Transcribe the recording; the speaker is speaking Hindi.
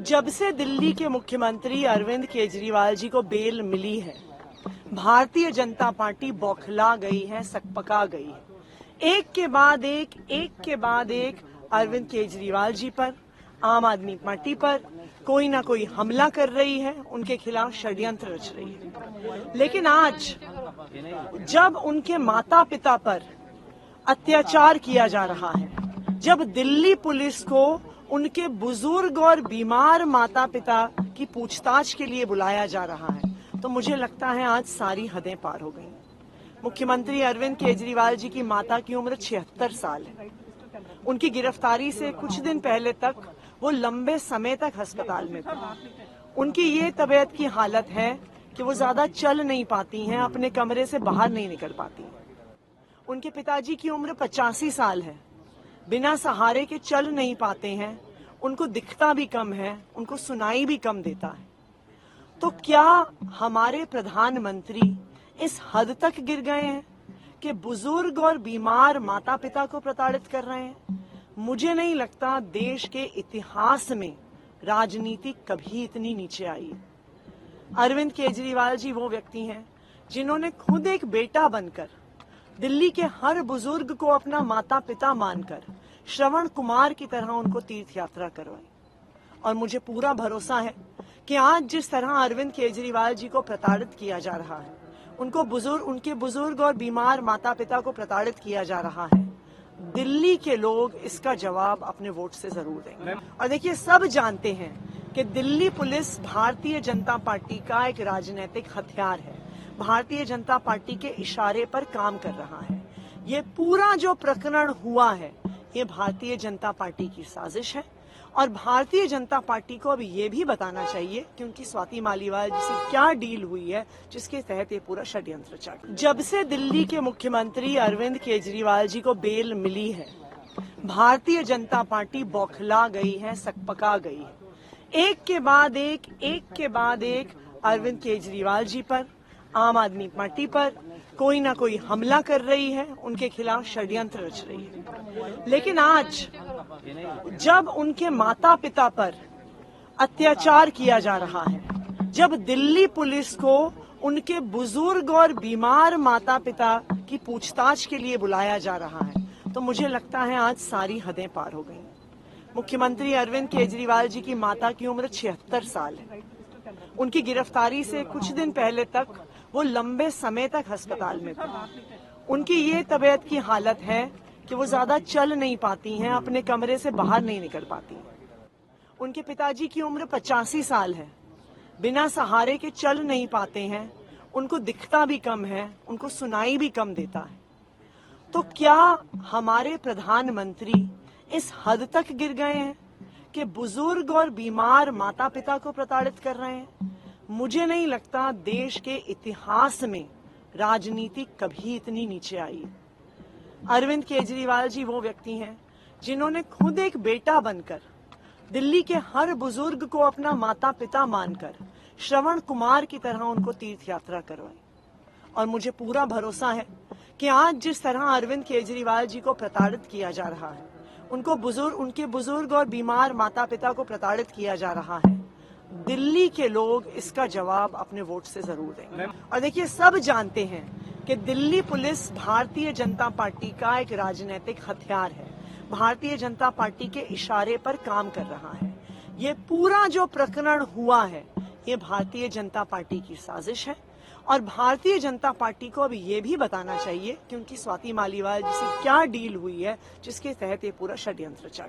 जब से दिल्ली के मुख्यमंत्री अरविंद केजरीवाल जी को बेल मिली है, भारतीय जनता पार्टी बौखला गई है, सकपका गई है। एक के बाद एक अरविंद केजरीवाल जी पर, आम आदमी पार्टी पर कोई ना कोई हमला कर रही है, उनके खिलाफ षड्यंत्र रच रही है। लेकिन आज जब उनके माता पिता पर अत्याचार किया जा रहा है, जब दिल्ली पुलिस को उनके बुजुर्ग और बीमार माता पिता की पूछताछ के लिए बुलाया जा रहा है, तो मुझे लगता है आज सारी हदें पार हो गई। मुख्यमंत्री अरविंद केजरीवाल जी की माता की उम्र 76 साल है। उनकी गिरफ्तारी से कुछ दिन पहले तक वो लंबे समय तक अस्पताल में थी। उनकी ये तबीयत की हालत है कि वो ज्यादा चल नहीं पाती हैं, अपने कमरे से बाहर नहीं निकल पाती। उनके पिताजी की उम्र 85 साल है, बिना सहारे के चल नहीं पाते हैं, उनको दिखता भी कम है, उनको सुनाई भी कम देता है। तो क्या हमारे प्रधानमंत्री इस हद तक गिर गए हैं कि बुजुर्ग और बीमार माता पिता को प्रताड़ित कर रहे हैं? मुझे नहीं लगता देश के इतिहास में राजनीति कभी इतनी नीचे आई है। अरविंद केजरीवाल जी वो व्यक्ति हैं जिन्होंने खुद एक बेटा बनकर दिल्ली के हर बुजुर्ग को अपना माता पिता मानकर श्रवण कुमार की तरह उनको तीर्थ यात्रा करवाई। और मुझे पूरा भरोसा है कि आज जिस तरह अरविंद केजरीवाल जी को प्रताड़ित किया जा रहा है, उनके बुजुर्ग और बीमार माता पिता को प्रताड़ित किया जा रहा है, दिल्ली के लोग इसका जवाब अपने वोट से जरूर देंगे। और देखिए, सब जानते हैं कि दिल्ली पुलिस भारतीय जनता पार्टी का एक राजनीतिक हथियार है, भारतीय जनता पार्टी के इशारे पर काम कर रहा है। ये पूरा जो प्रकरण हुआ है, ये भारतीय जनता पार्टी की साजिश है। और भारतीय जनता पार्टी को अब ये भी बताना चाहिए कि उनकी स्वाति मालीवाल जी से क्या डील हुई है, जिसके तहत ये पूरा षड्यंत्र चल रहा है। जब से दिल्ली के मुख्यमंत्री अरविंद केजरीवाल जी को बेल मिली है, भारतीय जनता पार्टी बौखला गई है, सकपका गई है। एक के बाद एक अरविंद केजरीवाल जी पर, आम आदमी पार्टी पर कोई ना कोई हमला कर रही है, उनके खिलाफ षड्यंत्र रच रही है। लेकिन आज जब उनके माता पिता पर अत्याचार किया जा रहा है, जब दिल्ली पुलिस को उनके बुजुर्ग और बीमार माता पिता की पूछताछ के लिए बुलाया जा रहा है, तो मुझे लगता है आज सारी हदें पार हो गई। मुख्यमंत्री अरविंद केजरीवाल जी की माता की उम्र 76 साल है। उनकी गिरफ्तारी से कुछ दिन पहले तक वो लंबे समय तक अस्पताल में थी। उनकी ये तबीयत की हालत है कि वो ज्यादा चल नहीं पाती हैं, अपने कमरे से बाहर नहीं निकल पाती। उनके पिताजी की उम्र 85 साल है, बिना सहारे के चल नहीं पाते हैं, उनको दिखता भी कम है, उनको सुनाई भी कम देता है। तो क्या हमारे प्रधानमंत्री इस हद तक गिर गए हैं कि बुजुर्ग और बीमार माता पिता को प्रताड़ित कर रहे हैं? मुझे नहीं लगता देश के इतिहास में राजनीति कभी इतनी नीचे आई है। अरविंद केजरीवाल जी वो व्यक्ति हैं जिन्होंने खुद एक बेटा बनकर दिल्ली के हर बुजुर्ग को अपना माता पिता मानकर श्रवण कुमार की तरह उनको तीर्थ यात्रा करवाई। और मुझे पूरा भरोसा है कि आज जिस तरह अरविंद केजरीवाल जी को प्रताड़ित किया जा रहा है, उनके बुजुर्ग और बीमार माता पिता को प्रताड़ित किया जा रहा है, दिल्ली के लोग इसका जवाब अपने वोट से जरूर देंगे। और देखिए, सब जानते हैं कि दिल्ली पुलिस भारतीय जनता पार्टी का एक राजनीतिक हथियार है, भारतीय जनता पार्टी के इशारे पर काम कर रहा है। ये पूरा जो प्रकरण हुआ है, ये भारतीय जनता पार्टी की साजिश है। और भारतीय जनता पार्टी को अब ये भी बताना चाहिए कि उनकी स्वाति मालीवाल जी से क्या डील हुई है, जिसके तहत ये पूरा षड्यंत्र चल रहा है।